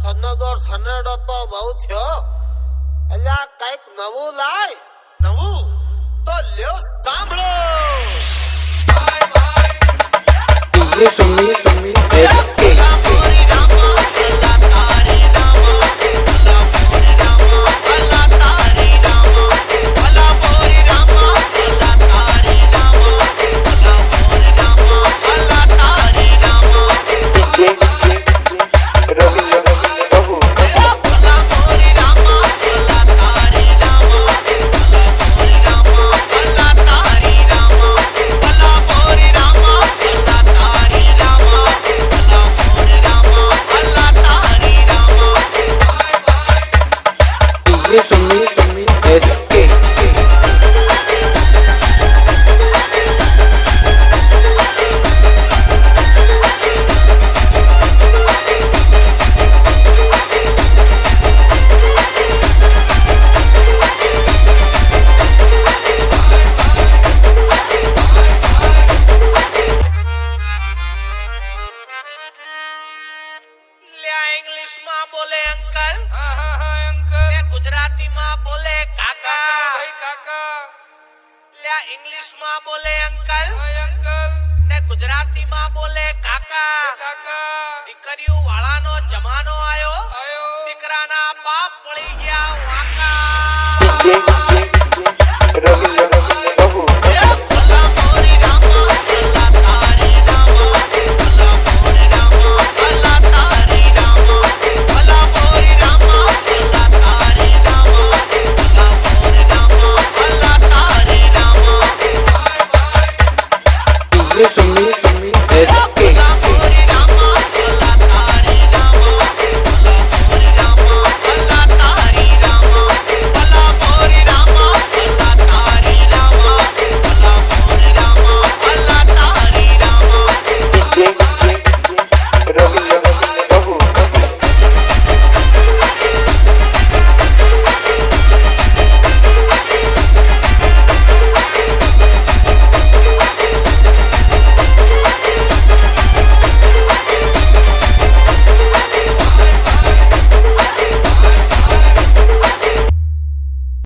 સનદો સનેડો તો બહુ થયો અલ્યા કઈક નવું લાય નવું તો લ્યો સાંભળો DJ Sumi SK Sumi SK English में बोले अंकल गुजराती में बोले काका भाई काका ल्या इंग्लिश में बोले अंकल ने गुजराती में बोले काका काका दीकरियों वाला नो जमानो आयो दीकरा ना बाप पड़ी गया वाका